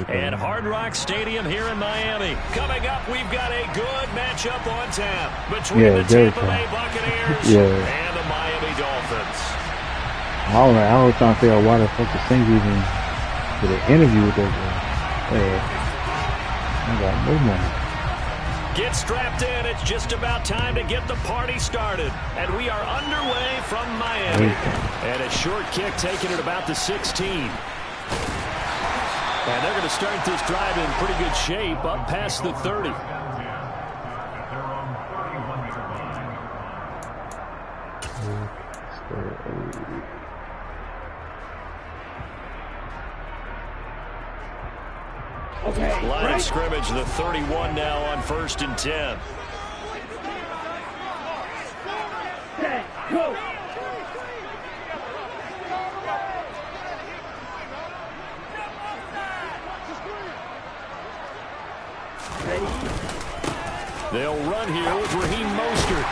at Hard Rock Stadium here in Miami. Coming up, we've got a good matchup on tap between the Tampa Bay Buccaneers and the Miami Dolphins. All right, I was trying to figure out why the fuck the Saints even did an interview with that guy. I got no money. Get strapped in. It's just about time to get the party started. And we are underway from Miami. And a short kick taken at about the 16. And they're going to start this drive in pretty good shape up past the 30. Line of scrimmage, the 31 now on 1st and 10. Go. They'll run here with Raheem Mostert.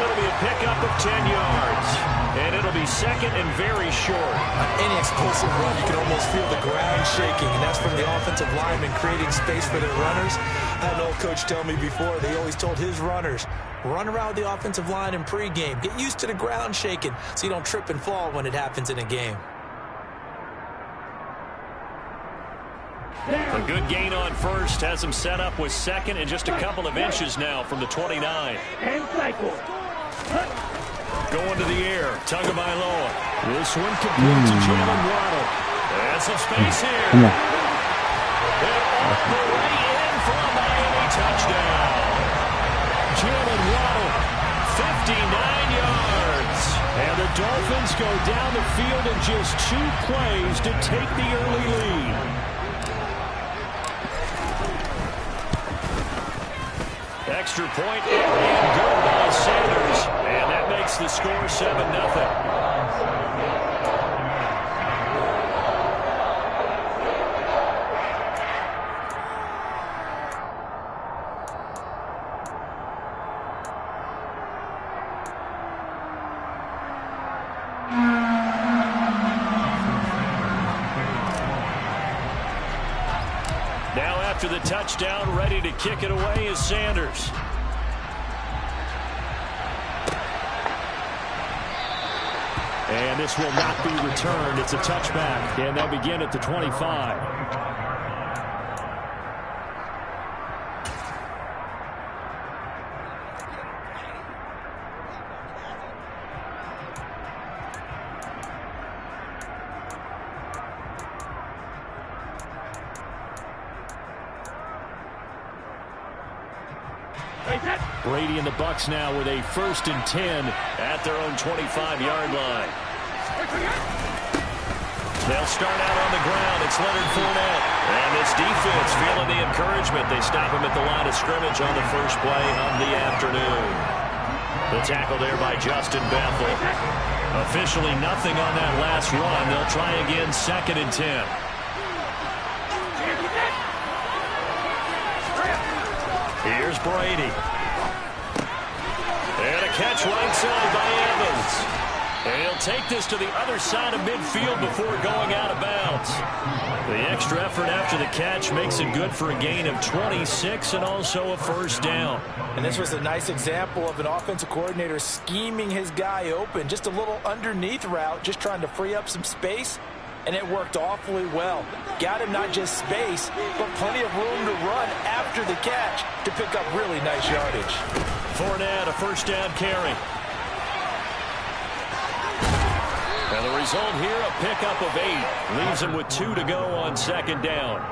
It'll be a pickup of 10 yards. And it'll be second and very short. On any explosive run, you can almost feel the ground shaking, and that's from the offensive linemen creating space for their runners. I had an old coach tell me before, they always told his runners, run around the offensive line in pregame. Get used to the ground shaking so you don't trip and fall when it happens in a game. A good gain on first has him set up with second and just a couple of inches now from the 29. And cycle. Going to the air, Tagovailoa. This one complete to Jalen Waddle. And some space here. And off the way in for a Miami touchdown. Jalen Waddle, 59 yards. And the Dolphins go down the field in just 2 plays to take the early lead. Extra point and good by Sanders. And that makes the score 7-0. Now after the touchdown, ready to kick it away is Sanders. And this will not be returned. It's a touchback. And they'll begin at the 25. Brady and the Bucs now with a 1st and 10 at their own 25-yard line. They'll start out on the ground. It's Leonard Fournette. And this defense feeling the encouragement. They stop him at the line of scrimmage on the first play of the afternoon. The tackle there by Justin Bethel. Officially nothing on that last run. They'll try again 2nd and 10. Here's Brady. And a catch right side by Evans. And he'll take this to the other side of midfield before going out of bounds. The extra effort after the catch makes it good for a gain of 26 and also a 1st down. And this was a nice example of an offensive coordinator scheming his guy open. Just a little underneath route, just trying to free up some space. And it worked awfully well. Got him not just space, but plenty of room to run after the catch to pick up really nice yardage. Fournette, a 1st down carry. And the result here, a pickup of 8. Leaves him with 2 to go on 2nd down.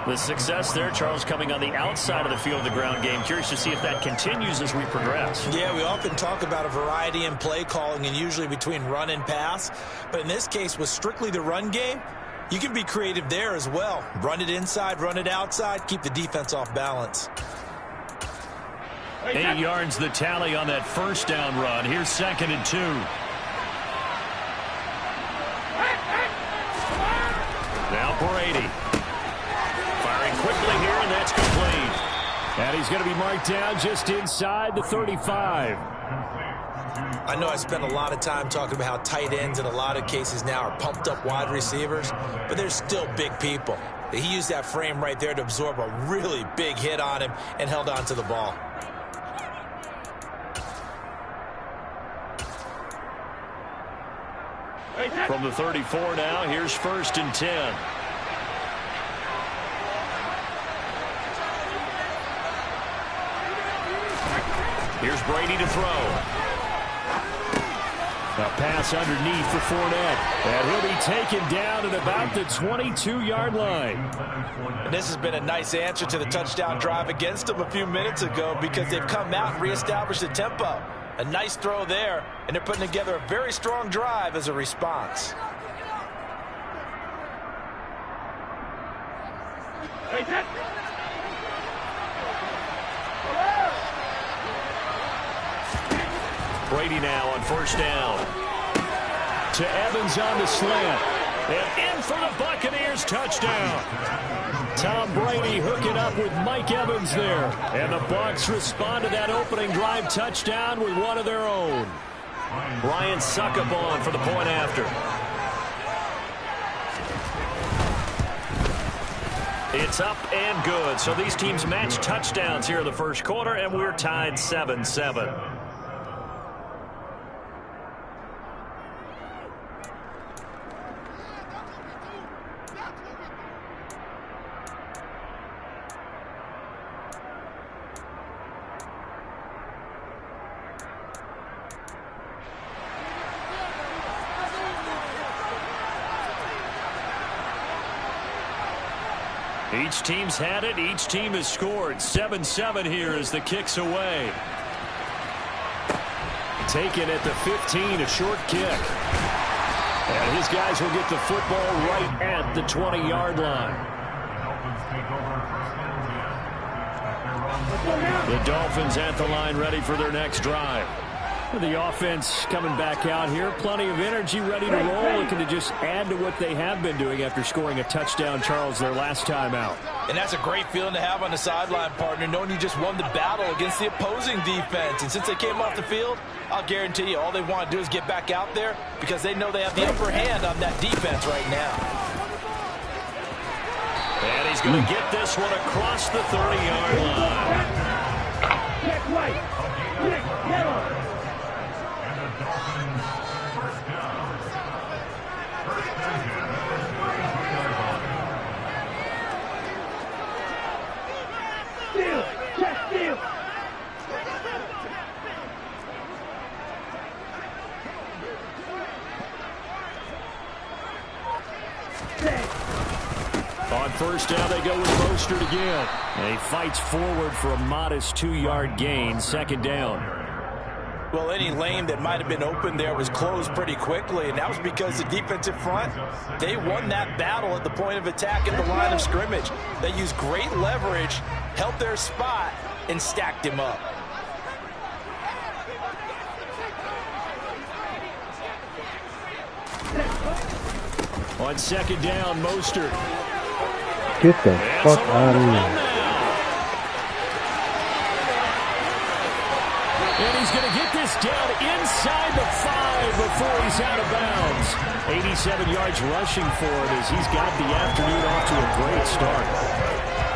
The success there, Charles, coming on the outside of the field of the ground game. Curious to see if that continues as we progress. Yeah, we often talk about a variety in play calling and usually between run and pass. But in this case, with strictly the run game, you can be creative there as well. Run it inside, run it outside, keep the defense off balance. 8 yards the tally on that 1st down run. Here's 2nd and 2. Now Brady. Firing quickly here, and that's complete. And he's going to be marked down just inside the 35. I know I spent a lot of time talking about how tight ends in a lot of cases now are pumped up wide receivers, but they're still big people. He used that frame right there to absorb a really big hit on him and held on to the ball. From the 34 now, here's 1st and 10. Here's Brady to throw. A pass underneath for Fournette. And he'll be taken down at about the 22-yard line. And this has been a nice answer to the touchdown drive against them a few minutes ago because they've come out and reestablished the tempo. A nice throw there, and they're putting together a very strong drive as a response. Brady now on 1st down. To Evans on the slant. And in for the Buccaneers touchdown. Tom Brady hooking up with Mike Evans there. And the Bucs respond to that opening drive touchdown with one of their own. Brian Succabon for the point after. It's up and good. So these teams match touchdowns here in the first quarter, and we're tied 7-7. Each team's had it. Each team has scored. 7-7 here as the kick's away. Taken at the 15, a short kick. And his guys will get the football right at the 20-yard line. The Dolphins at the line ready for their next drive. The offense coming back out here. Plenty of energy, ready to roll. Looking to just add to what they have been doing after scoring a touchdown, Charles, their last time out. And that's a great feeling to have on the sideline, partner, knowing you just won the battle against the opposing defense. And since they came off the field, I'll guarantee you all they want to do is get back out there because they know they have the upper hand on that defense right now. And he's going to get this one across the 30-yard line. Check right. Check middle. On 1st down, they go with Mostert again. And he fights forward for a modest 2-yard gain. 2nd down. Well, any lane that might have been open there was closed pretty quickly, and that was because the defensive front, they won that battle at the point of attack at the line of scrimmage. They used great leverage, held their spot, and stacked him up. On 2nd down, Mostert. Get the fuck out of here. And he's going to get this down inside the 5 before he's out of bounds. 87 yards rushing for him as he's got the afternoon off to a great start.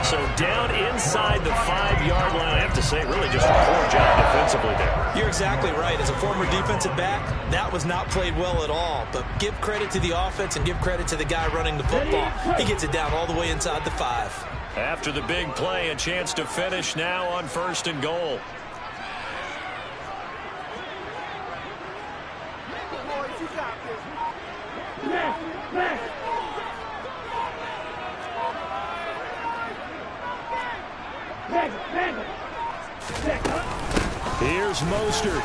So down inside the 5-yard line, I have to say, really just a poor job defensively there. You're exactly right. As a former defensive back, that was not played well at all. But give credit to the offense and give credit to the guy running the football. He gets it down all the way inside the 5. After the big play, a chance to finish now on 1st and goal. Here's Mostert.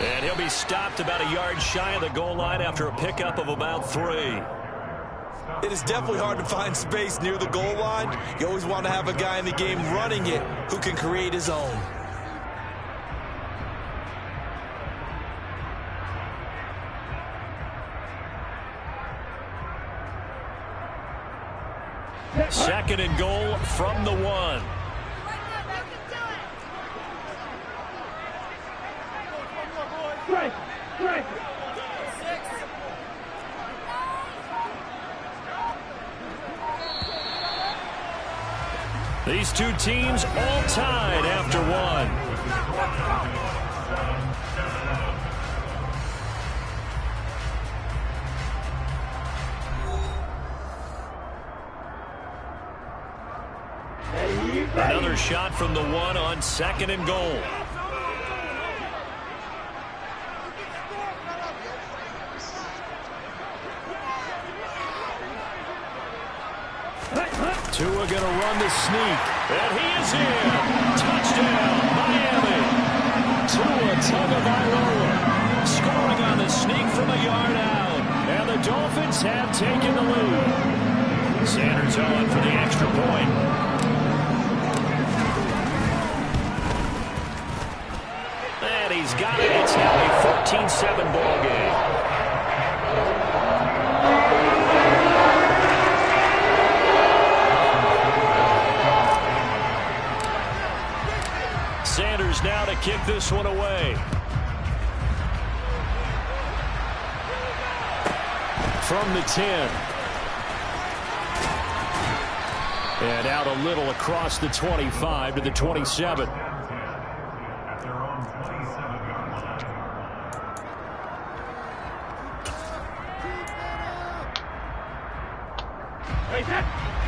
And he'll be stopped about a yard shy of the goal line after a pickup of about 3. It is definitely hard to find space near the goal line. You always want to have a guy in the game running it who can create his own. Second and goal from the 1. Strike. These two teams all tied after one. Another shot from the one on 2nd and goal. Tua going to run the sneak, and he is in. Touchdown, Miami. Tua Tagovailoa scoring on the sneak from a yard out, and the Dolphins have taken the lead. Sanders on for the extra point. And he's got it. It's now a 14-7 ball game. Sanders now to kick this one away. From the 10. And out a little across the 25 to the 27.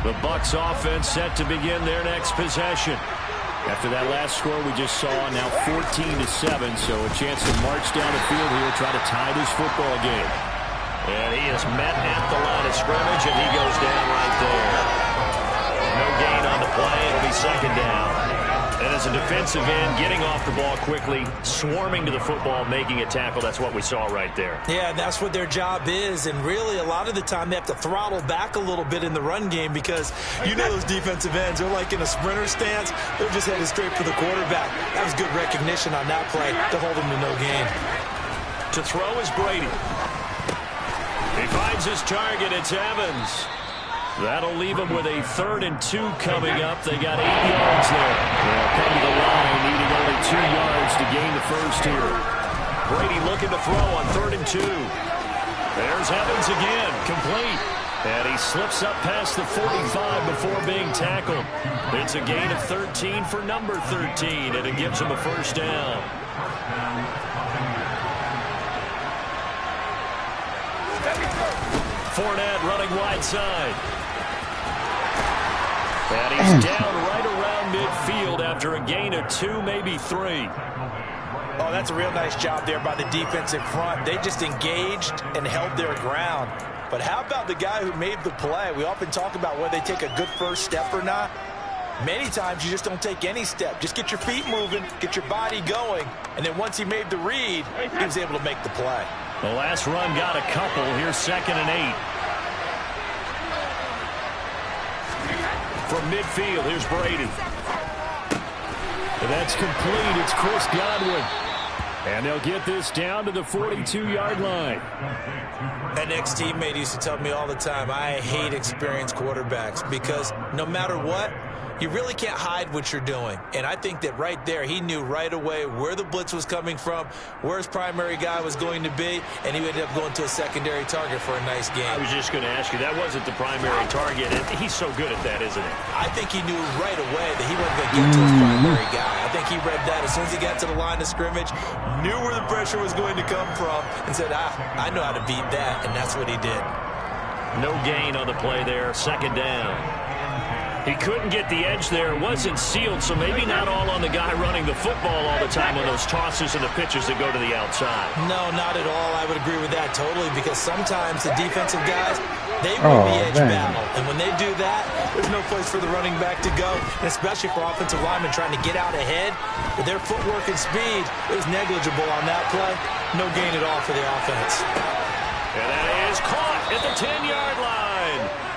The Bucs offense set to begin their next possession. After that last score we just saw, now 14-7, so a chance to march down the field here, try to tie this football game. And he is met at the line of scrimmage, and he goes down right there. No gain on the play. It'll be 2nd down. And as a defensive end, getting off the ball quickly, swarming to the football, making a tackle, that's what we saw right there. Yeah, that's what their job is, and really a lot of the time they have to throttle back a little bit in the run game because you know those defensive ends, they're like in a sprinter stance. They're just headed straight for the quarterback. That was good recognition on that play to hold him to no gain. To throw is Brady. He finds his target. It's Evans. That'll leave them with a 3rd and 2 coming up. They got 8 yards there. They'll come to the line, needing only 2 yards to gain the first here. Brady looking to throw on 3rd and 2. There's Evans again, complete. And he slips up past the 45 before being tackled. It's a gain of 13 for number 13, and it gives him a first down. Fournette running wide side. And he's down right around midfield after a gain of 2, maybe 3. Oh, that's a real nice job there by the defensive front. They just engaged and held their ground. But how about the guy who made the play? We often talk about whether they take a good first step or not. Many times you just don't take any step. Just get your feet moving, get your body going, and then once he made the read, he was able to make the play. The last run got a couple. Here's 2nd and 8. From midfield, here's Brady. And that's complete. It's Chris Godwin. And they'll get this down to the 42-yard line. An ex-teammate used to tell me all the time, I hate experienced quarterbacks because no matter what, you really can't hide what you're doing. And I think that right there, he knew right away where the blitz was coming from, where his primary guy was going to be, and he ended up going to a secondary target for a nice game. I was just going to ask you, that wasn't the primary target. He's so good at that, isn't he? I think he knew right away that he wasn't going to get to his primary guy. I think he read that as soon as he got to the line of scrimmage, knew where the pressure was going to come from, and said, I know how to beat that, and that's what he did. No gain on the play there, 2nd down. He couldn't get the edge there. It wasn't sealed, so maybe not all on the guy running the football all the time on those tosses and the pitches that go to the outside. No, not at all. I would agree with that totally because sometimes the defensive guys, they win the edge battle. And when they do that, there's no place for the running back to go, and especially for offensive linemen trying to get out ahead. With their footwork and speed, it was negligible on that play. No gain at all for the offense. And that is caught at the 10-yard line.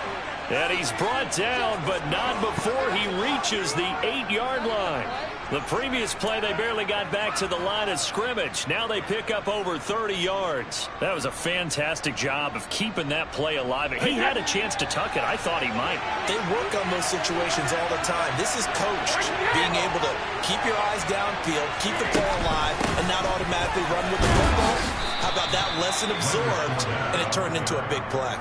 And he's brought down, but not before he reaches the 8-yard line. The previous play, they barely got back to the line of scrimmage. Now they pick up over 30 yards. That was a fantastic job of keeping that play alive. He had a chance to tuck it. I thought he might. They work on those situations all the time. This is coached, being able to keep your eyes downfield, keep the play alive, and not automatically run with the football. How about that lesson absorbed, and it turned into a big play?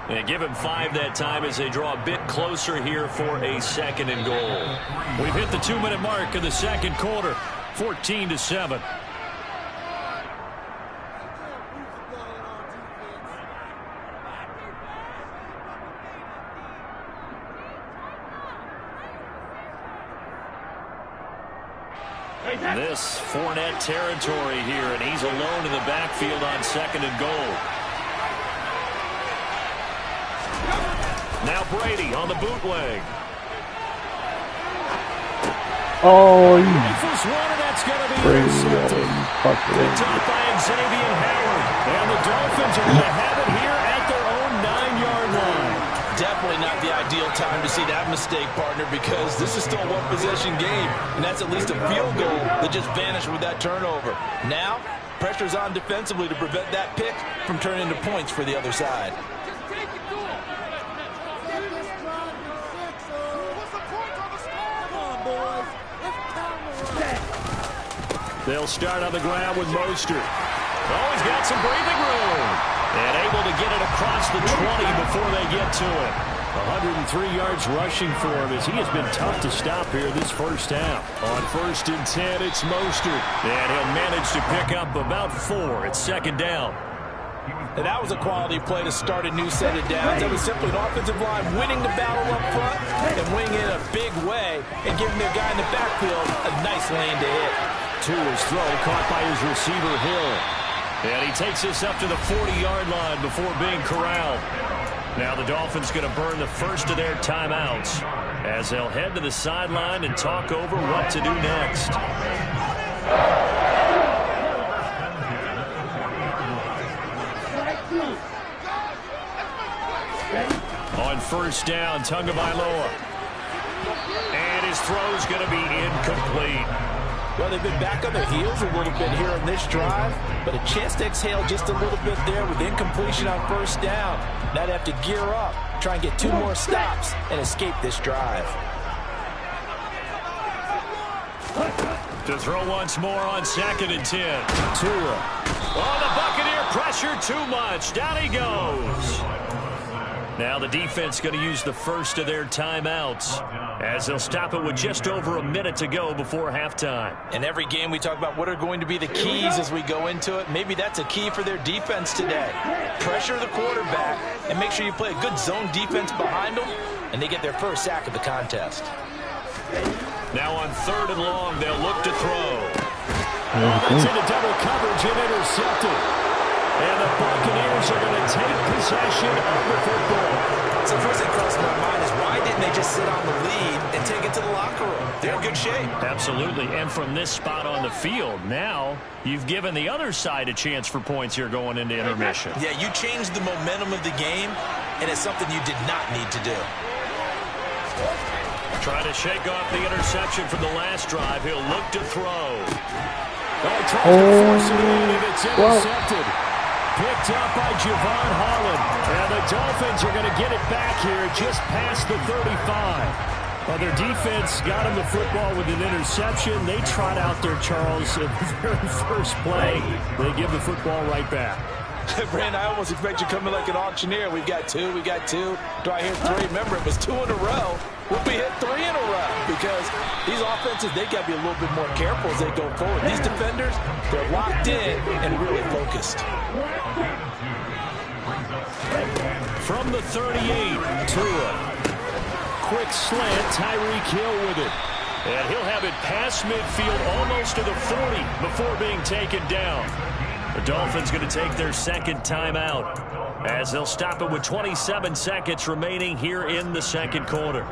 And give him 5 that time as they draw a bit closer here for a 2nd and goal. We've hit the 2-minute mark of the second quarter, 14-7. This Fournette territory here, and he's alone in the backfield on 2nd and goal. Now Brady on the bootleg. Oh, you Rifles one, and that's going to be Brady. intercepted. Picked up by Xavier Howard. And the Dolphins are going to have it here at their own 9-yard line. Definitely not the ideal time to see that mistake, partner, because this is still a one-possession game, and that's at least a field goal that just vanished with that turnover. Now, pressure's on defensively to prevent that pick from turning into points for the other side. They'll start on the ground with Mostert. Oh, he's got some breathing room. And able to get it across the 20 before they get to it. 103 yards rushing for him as he has been tough to stop here this first half. On 1st and 10, it's Mostert. And he'll manage to pick up about 4 at 2nd down. And that was a quality play to start a new set of downs. That was simply an offensive line winning the battle up front and winning it in a big way and giving their guy in the backfield a nice lane to hit. To his throw, caught by his receiver, Hill. And he takes this up to the 40-yard line before being corralled. Now the Dolphins going to burn the first of their timeouts as they'll head to the sideline and talk over what to do next. On 1st down, Tagovailoa. And his throw's going to be incomplete. Well, they've been back on their heels a little bit here on this drive, but a chance to exhale just a little bit there with incompletion on 1st down. Now they have to gear up, try and get 2 more stops, and escape this drive. To throw once more on 2nd and 10. Tua. Oh, the Buccaneer pressure too much. Down he goes. Now the defense going to use the first of their timeouts as they'll stop it with just over a minute to go before halftime. In every game we talk about what are going to be the keys as we go into it. Maybe that's a key for their defense today. Pressure the quarterback and make sure you play a good zone defense behind them, and they get their first sack of the contest. Now on 3rd and long, they'll look to throw. It's into double coverage and intercepted. And the Buccaneers are going to take possession of the football. So first thing crossed my mind is why didn't they just sit on the lead and take it to the locker room? They're in good shape. Absolutely. And from this spot on the field, now you've given the other side a chance for points here going into intermission. Yeah, you changed the momentum of the game, and it's something you did not need to do. Trying to shake off the interception from the last drive. He'll look to throw. Oh, tries to force it in, and it's intercepted. Picked up by Javon Holland. And the Dolphins are going to get it back here just past the 35. Well, their defense got him the football with an interception. They trot out there, Charles, in the very first play. They give the football right back. Brand, I almost expect you coming like an auctioneer. We've got 2, we got 2. Do I hear 3? Remember, it was 2 in a row. Will we hit 3 in a row? Because these offenses, they got to be a little bit more careful as they go forward. These defenders, they're locked in and really focused. From the 38, Tua. Quick slant, Tyreek Hill with it. And he'll have it past midfield almost to the 40 before being taken down. The Dolphins going to take their 2nd timeout as they'll stop it with 27 seconds remaining here in the 2nd quarter.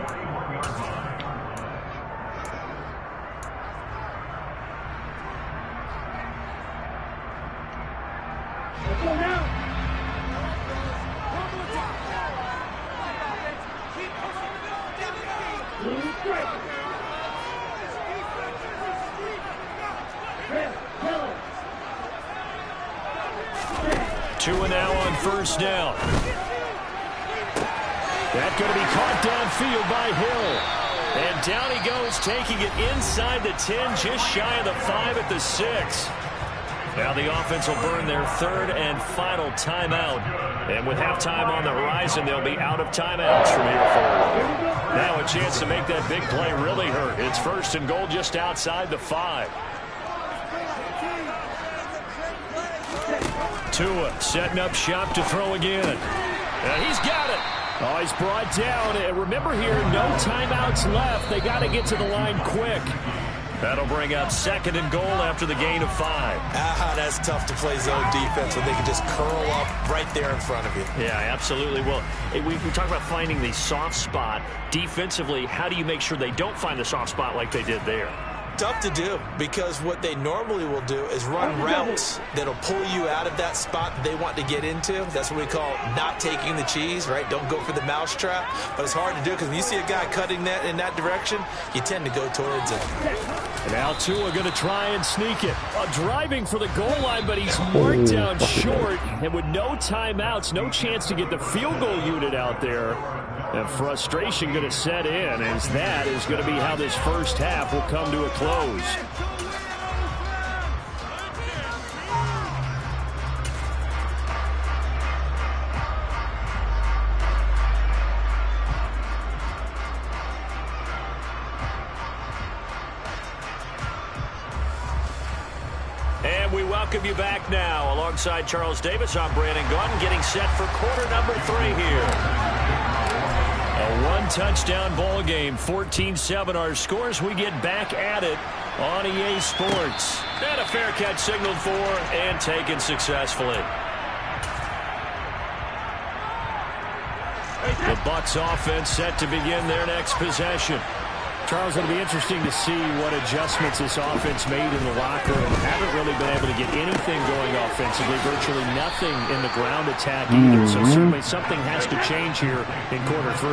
Tua now on 1st down. That's going to be caught downfield by Hill. And down he goes, taking it inside the 10, just shy of the 5 at the 6. Now the offense will burn their third and final timeout. And with halftime on the horizon, they'll be out of timeouts from here forward. Now a chance to make that big play really hurt. It's first and goal just outside the 5. Tua setting up shop to throw again. And he's got it. Oh, he's brought down. And remember here, no timeouts left. They got to get to the line quick. That'll bring up second and goal after the gain of 5. That's tough to play zone defense when they can just curl up right there in front of you. Yeah, absolutely. Well, we talk about finding the soft spot. Defensively, how do you make sure they don't find the soft spot like they did there? Tough to do, because what they normally will do is run routes that'll pull you out of that spot that they want to get into. That's what we call not taking the cheese, right? Don't go for the mousetrap. But it's hard to do because when you see a guy cutting that in that direction, you tend to go towards it. And now Tua going to try and sneak it. Driving for the goal line, but he's marked down short. And with no timeouts, no chance to get the field goal unit out there. And frustration going to set in, as that is going to be how this first half will come to a close. And we welcome you back now. Alongside Charles Davis, I'm Brandon Gaudin, getting set for quarter number 3 here. A one-touchdown ball game, 14-7 our scores. We get back at it on EA Sports. And a fair catch signaled for and taken successfully. The Bucs offense set to begin their next possession. Charles, it'll be interesting to see what adjustments this offense made in the locker room. Haven't really been able to get anything going offensively, virtually nothing in the ground attack either. So certainly something has to change here in quarter 3.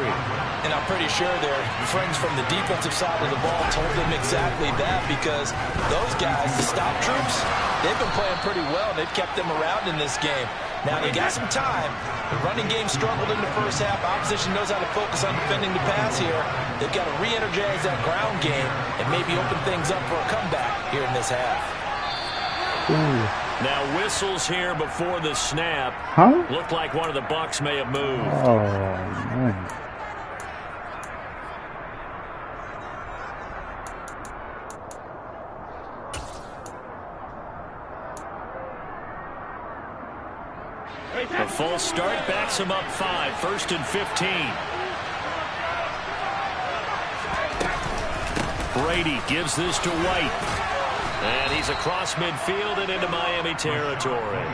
And I'm pretty sure their friends from the defensive side of the ball told them exactly that, because those guys, the stop troops, they've been playing pretty well. They've kept them around in this game. Now, they got some time. The running game struggled in the first half. Opposition knows how to focus on defending the pass here. They've got to re-energize that ground game and maybe open things up for a comeback here in this half. Now, whistles here before the snap. Looked like one of the Bucs may have moved. Oh, man. A false start backs him up 5, first and 15. Brady gives this to White. And he's across midfield and into Miami territory.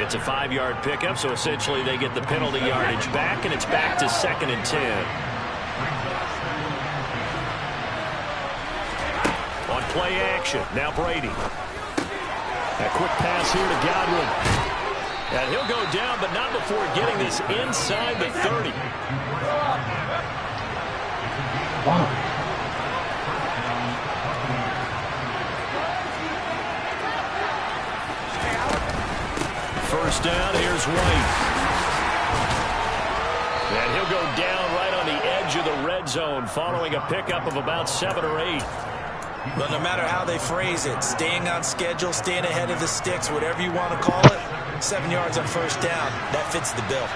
It's a 5-yard pickup, so essentially they get the penalty yardage back, and it's back to second and 10. On play action, now Brady. A quick pass here to Godwin. And he'll go down, but not before getting this inside the 30. Wow. First down, here's White. And he'll go down right on the edge of the red zone following a pickup of about 7 or 8. But no matter how they phrase it, staying on schedule, staying ahead of the sticks, whatever you want to call it, 7 yards on first down, that fits the bill.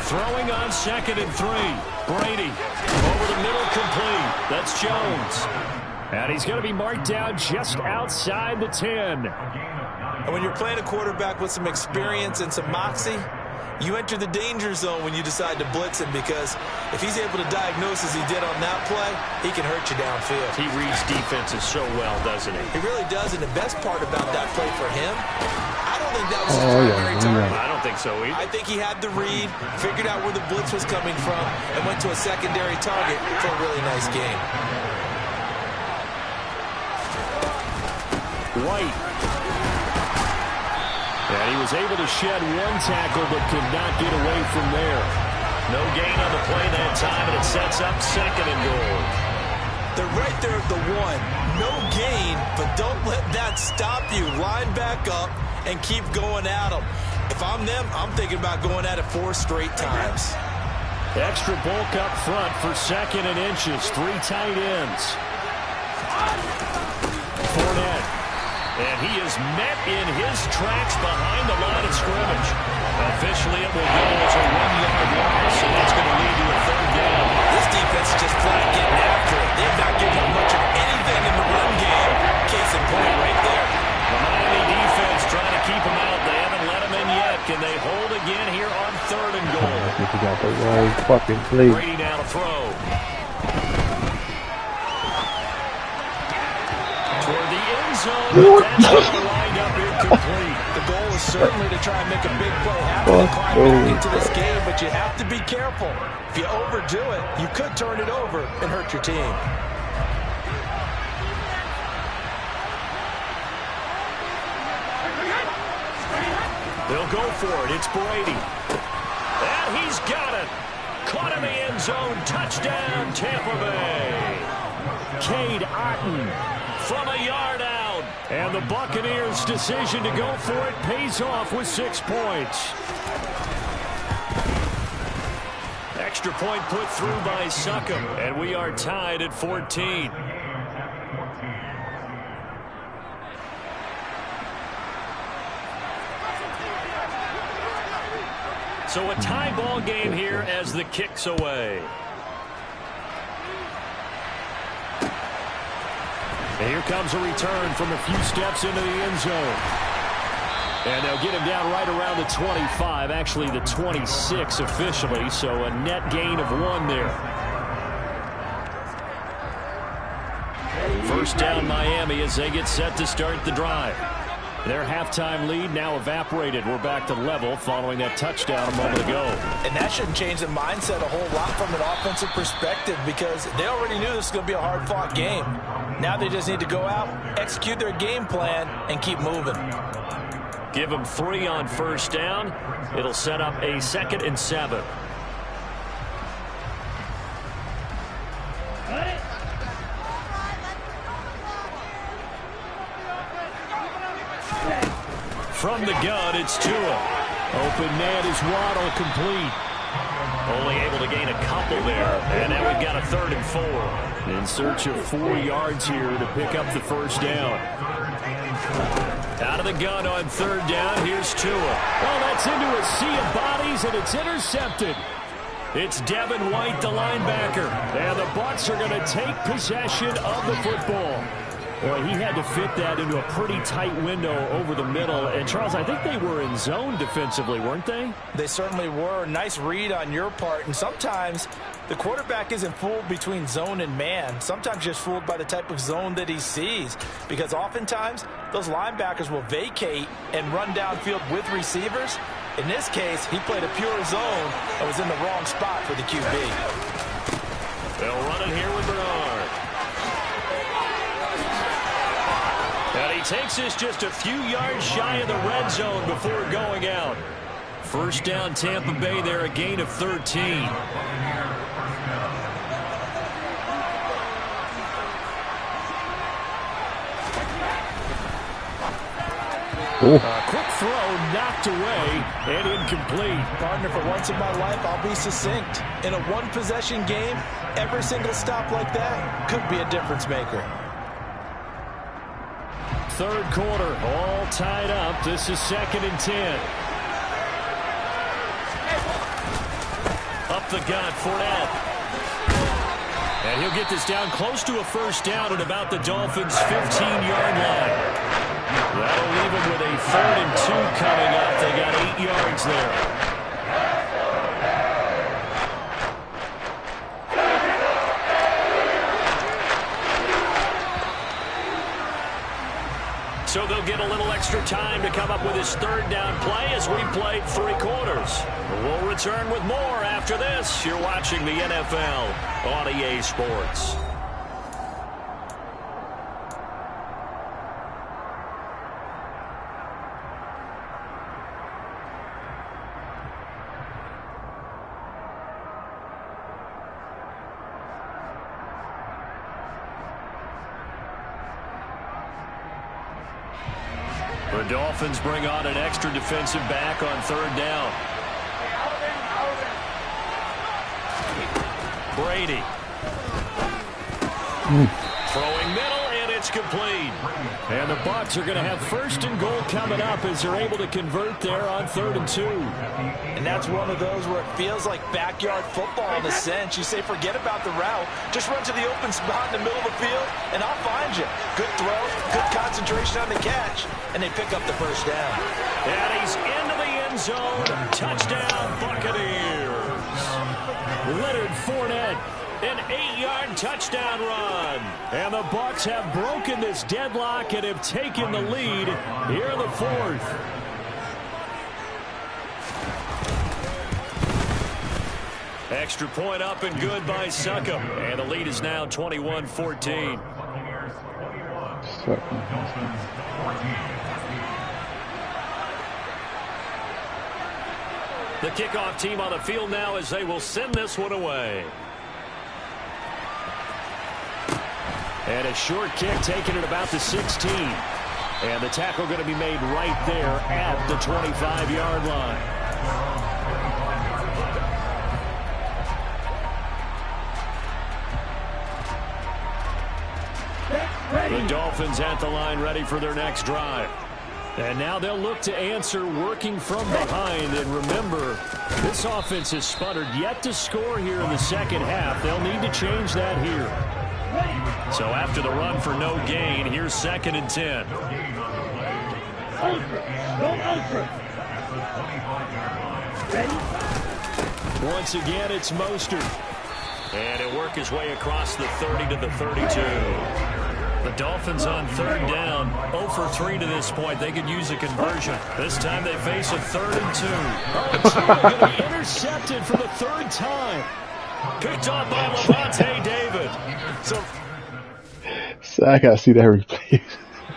Throwing on second and 3. Brady over the middle, complete. That's Jones. And he's going to be marked down just outside the 10. And when you're playing a quarterback with some experience and some moxie, you enter the danger zone when you decide to blitz him, because if he's able to diagnose as he did on that play, he can hurt you downfield. He reads defenses so well, doesn't he? He really does, and the best part about that play for him, I don't think that was his primary target. I don't think so either. I think he had the read, figured out where the blitz was coming from, and went to a secondary target for a really nice game. White. And he was able to shed one tackle, but could not get away from there. No gain on the play that time, and it sets up second and goal. They're right there at the 1. No gain, but don't let that stop you. Line back up and keep going at them. If I'm them, I'm thinking about going at it 4 straight times. Extra bulk up front for second and inches. 3 tight ends. Fournette. And he is met in his tracks behind the line of scrimmage. Officially, it will go as a 1-yard loss, so that's going to lead to a 3rd down. This defense is just flat getting after it. They've not given up much of anything in the run game. Case in point right there. The Miami defense trying to keep him out. They haven't let him in yet. Can they hold again here on 3rd and goal? I think he got the right fucking play. Brady now to throw. Toward the end zone, but that's going to wind up incomplete. The goal is certainly to try and make a big play happen and climb back into this game, but you have to be careful. If you overdo it, you could turn it over and hurt your team. They'll go for it. It's Brady. And he's got it. Caught in the end zone. Touchdown, Tampa Bay. Cade Otton from a yard out. And the Buccaneers' decision to go for it pays off with 6 points. Extra point put through by Succop. And we are tied at 14. So a tie ball game here as the kick's away. And here comes a return from a few steps into the end zone. And they'll get him down right around the 25, actually the 26 officially, so a net gain of 1 there. First down Miami as they get set to start the drive. Their halftime lead now evaporated. We're back to level following that touchdown a moment ago. And that shouldn't change the mindset a whole lot from an offensive perspective because they already knew this was going to be a hard-fought game. Now they just need to go out, execute their game plan, and keep moving. Give them 3 on first down. It'll set up a 2nd and 7. From the gun, it's Tua. Open man is Waddle, complete. Only able to gain a couple there. And now we've got a 3rd and 4. In search of 4 yards here to pick up the first down. Out of the gun on 3rd down, here's Tua. Oh, that's into a sea of bodies, and it's intercepted. It's Devin White, the linebacker. And the Bucs are going to take possession of the football. Well, he had to fit that into a pretty tight window over the middle. And, Charles, I think they were in zone defensively, weren't they? They certainly were. Nice read on your part. And sometimes the quarterback isn't fooled between zone and man. Sometimes just fooled by the type of zone that he sees. Because oftentimes those linebackers will vacate and run downfield with receivers. In this case, he played a pure zone and was in the wrong spot for the QB. They'll run it here with Bernard. And he takes this just a few yards shy of the red zone before going out. First down, Tampa Bay there, a gain of 13. A quick throw knocked away and incomplete. Partner, for once in my life, I'll be succinct. In a one-possession game, every single stop like that could be a difference maker. 3rd quarter, all tied up. This is 2nd and 10. Up the gut, Fournette. And he'll get this down close to a first down at about the Dolphins' 15-yard line. That'll leave them with a 3rd and 2 coming up. They got 8 yards there. So they'll get a little extra time to come up with his 3rd down play as we played 3 quarters. We'll return with more after this. You're watching the NFL on EA Sports. The Dolphins bring on an extra defensive back on 3rd down. Brady. Throwing middle, It's complete. And the Bucs are going to have 1st and goal coming up as they're able to convert there on 3rd and 2. And that's one of those where it feels like backyard football in a sense. You say forget about the route. Just run to the open spot in the middle of the field, and I'll find you. Good throw, good concentration on the catch, and they pick up the 1st down. And he's into the end zone. Touchdown, Buccaneers. Leonard Fournette, an 8-yard touchdown run. And the Bucs have broken this deadlock and have taken the lead here in the 4th. Extra point up and good by Succop. And the lead is now 21-14. The kickoff team on the field now as they will send this one away. And a short kick taken at about the 16. And the tackle going to be made right there at the 25-yard line. The Dolphins at the line ready for their next drive. And now they'll look to answer working from behind. And remember, this offense has sputtered yet to score here in the second half. They'll need to change that here. So after the run for no gain, here's 2nd and 10. Once again, it's Mostert. And he'll work his way across the 30 to the 32. The Dolphins on 3rd down, 0 for 3 to this point. They could use a conversion. This time they face a 3rd and 2. Oh, it's going to be intercepted for the 3rd time. Picked off by Levante David. So I gotta see that replay.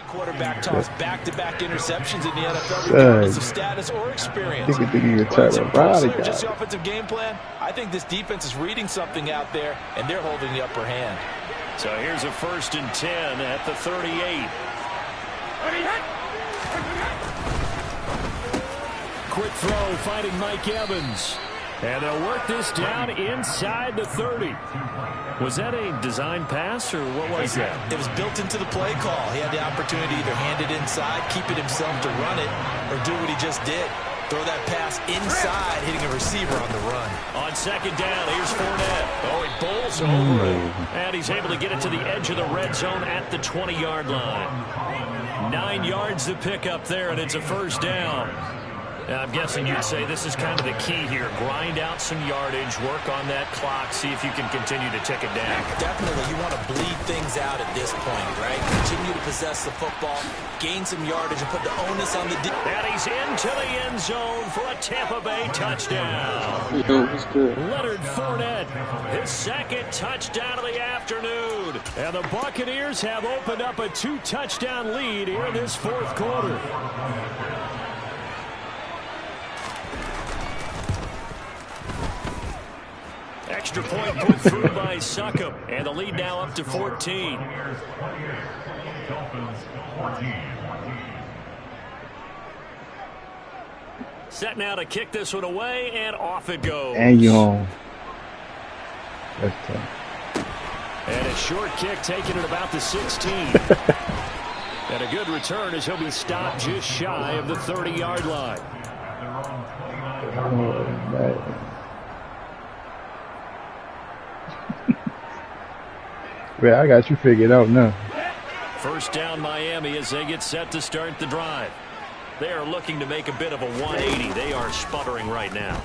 Quarterback toss back-to-back interceptions in the NFL, regardless of status or experience. Just the offensive game plan. I think this defense is reading something out there, and they're holding the upper hand. So here's a 1st and 10 at the 38. Quick throw finding Mike Evans. And they'll work this down inside the 30. Was that a design pass, or what was that? It was built into the play call. He had the opportunity to either hand it inside, keep it himself to run it, or do what he just did. Throw that pass inside, hitting a receiver on the run. On 2nd down, here's Fournette. Oh, he bowls over it. And he's able to get it to the edge of the red zone at the 20-yard line. 9 yards to pick up there, and it's a 1st down. I'm guessing you'd say this is kind of the key here. Grind out some yardage, work on that clock, see if you can continue to tick it down. Definitely, you want to bleed things out at this point, right? Continue to possess the football, gain some yardage, and put the onus on the and he's into the end zone for a Tampa Bay touchdown. Leonard Fournette, his 2nd touchdown of the afternoon. And the Buccaneers have opened up a 2-touchdown lead here in this 4th quarter. Extra point put through by Succop, and the lead now up to 14. Set now to kick this one away, and off it goes. And you home. That's tough. And a short kick taken at about the 16. And a good return as he'll be stopped just shy of the 30-yard line. Oh, man. Well, I got you figured out now. 1st down Miami as they get set to start the drive. They are looking to make a bit of a 180. They are sputtering right now.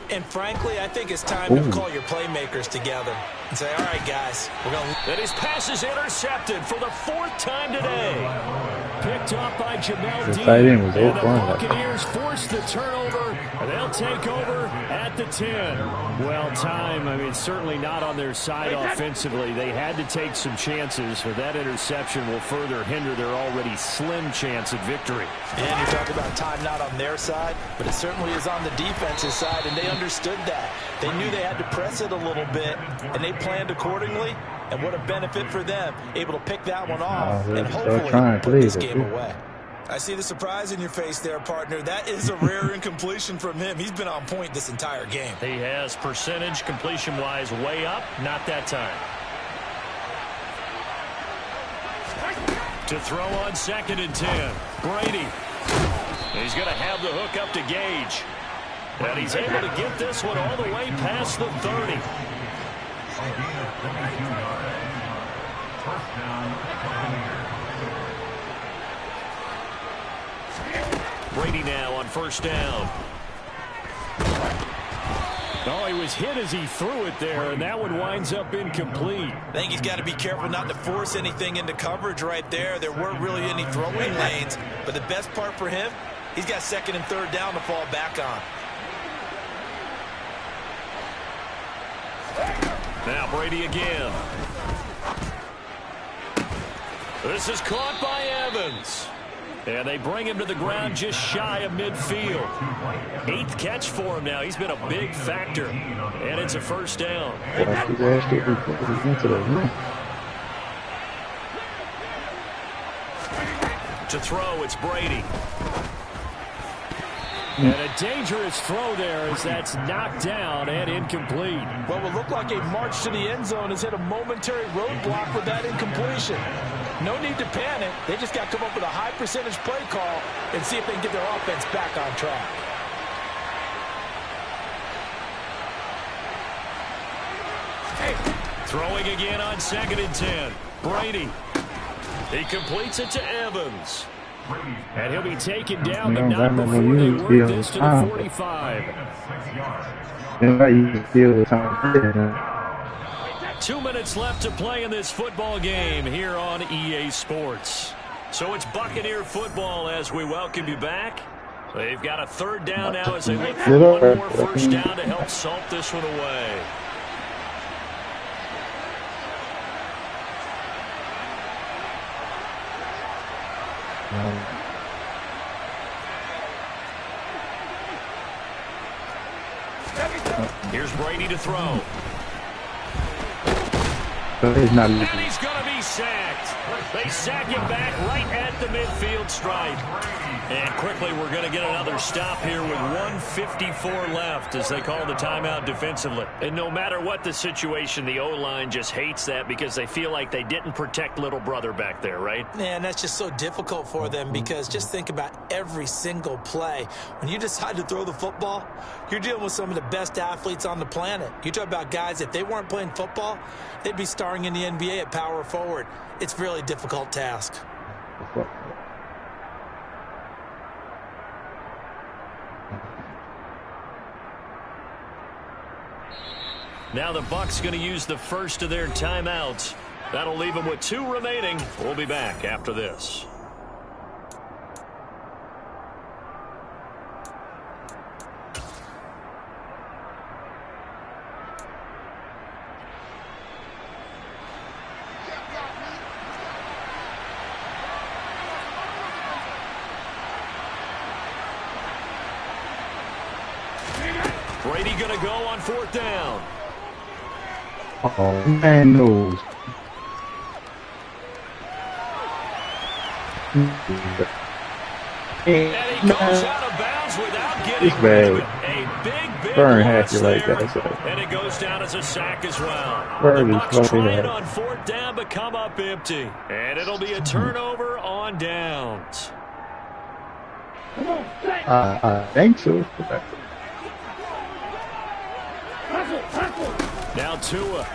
And frankly, I think it's time to call your playmakers together and say, all right, guys, we're going to... And his pass is intercepted for the 4th time today. Picked off by Jamel Dean. And the Buccaneers force the turnover, and they'll take over at the 10. Well, time, I mean, certainly not on their side offensively. They had to take some chances, but that interception will further hinder their already slim chance at victory. And you're talking about time not on their side, but it certainly is on the defensive side, and they understood that. They knew they had to press it a little bit, and they planned accordingly. And what a benefit for them, able to pick that one off and hopefully put this game away. I see the surprise in your face there, partner. That is a rare incompletion from him. He's been on point this entire game. He has percentage completion-wise way up. Not that time. To throw on 2nd and 10. Brady. He's going to have the hook up to Gage. And he's able to get this one all the way past the 30. Brady now on 1st down. Oh, he was hit as he threw it there, and that one winds up incomplete. I think he's got to be careful not to force anything into coverage right there. There weren't really any throwing lanes, but the best part for him, he's got 2nd and 3rd down to fall back on. Now Brady again. This is caught by Evans. And they bring him to the ground just shy of midfield. 8th catch for him now. He's been a big factor. And it's a 1st down. To throw, it's Brady. And a dangerous throw there as that's knocked down and incomplete. What would look like a march to the end zone has hit a momentary roadblock with that incompletion. No need to panic. They just got to come up with a high percentage play call and see if they can get their offense back on track. Throwing again on 2nd and 10. Brady. He completes it to Evans. And he'll be taken down, but not before they work this to the 45. 2 minutes left to play in this football game here on EA Sports. So it's Buccaneer football as we welcome you back. They've got a 3rd down now as they look for one more 1st down to help salt this one away. Here's Brady to throw. And he's going to be sacked. They sack him back right at the midfield stripe. And quickly we're going to get another stop here with 1:54 left as they call the timeout defensively. And no matter what the situation, the O-line just hates that because they feel like they didn't protect little brother back there, right? Man, that's just so difficult for them because just think about every single play. When you decide to throw the football, you're dealing with some of the best athletes on the planet. You talk about guys, if they weren't playing football, they'd be starring in the NBA at power forward. It's a really difficult task. Now the Bucs going to use the first of their timeouts. That'll leave them with 2 remaining. We'll be back after this. Brady going to go on 4th down. Oh, man knows. And he goes out of bounds without getting It's bad. a big Burn loss happy like there. that. So. And it goes down as a sack as well. Burn The is Bucs fucking trying happy. on 4th down but come up empty. And it'll be a turnover on downs. I think so. Now Tua.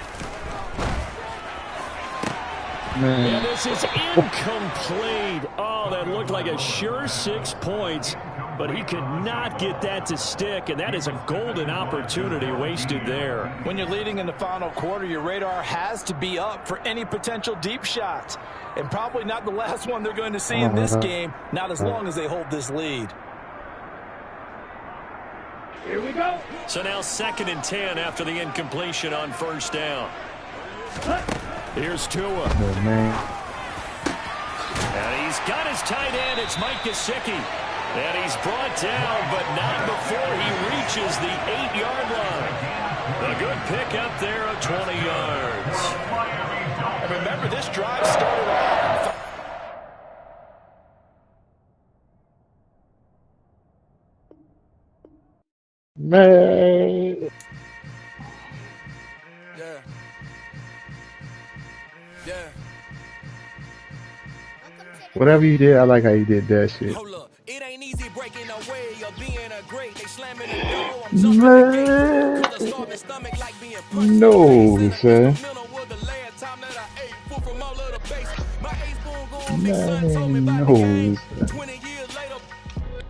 Man. And this is incomplete. Oh, that looked like a sure 6 points, but he could not get that to stick, and that is a golden opportunity wasted there. When you're leading in the final quarter, your radar has to be up for any potential deep shots, and probably not the last one they're going to see in this game, not as long as they hold this lead. Here we go. So now 2nd and 10 after the incompletion on 1st down. Here's Tua. Oh, man. And he's got his tight end. It's Mike Gesicki. And he's brought down, but not before he reaches the 8-yard line. A good pick up there of 20 yards. And remember, this drive started off. Man. Yeah. Whatever you did, I like how you did that shit. Hold up. It ain't easy breaking away or being a great. They slamming the door. I'm jumping the gate. Cause a starving stomach like being punched No, in the face. sir. Instrumental was the last time that I ate. Full from all of the bass. My ace boom going big son told me Man, about the game. no, sir. 20 years later,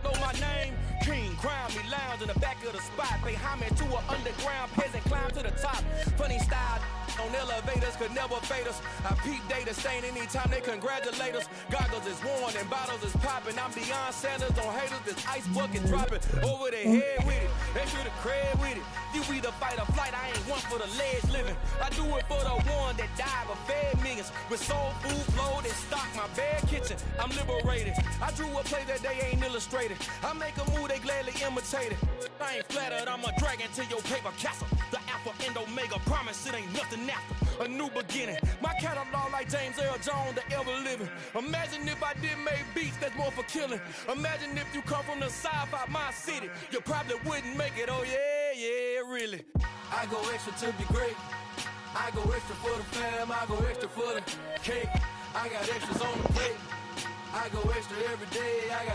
know my name. King, crown me, lounge in the back of the spot. Pay homage to an underground peasant, climb to the top. Funny style on elevators could never fade us. I peep data stain anytime they congratulate us. Goggles is worn and bottles is popping. I'm beyond Sanders on haters. This ice bucket dropping over their head with it. They should have cred with it. You either fight or flight. I ain't one for the ledge living. I do it for the one that died but fed millions. With soul food flowed and stock my bad kitchen. I'm liberated. I drew a play that they ain't illustrated. I make a move they gladly imitated. I ain't flattered. I'm a dragon to your paper castle. The alpha and omega promise it ain't nothing after. A new beginning. My catalog like James Earl Jones, the ever living. Imagine if I did make beats that's more for killing. Imagine if you come from the sci-fi my city. You probably wouldn't make it. Oh yeah, really. I go extra to be great. I go extra for the fam. I go extra for the cake. I got extras on the plate. I go extra every day. I got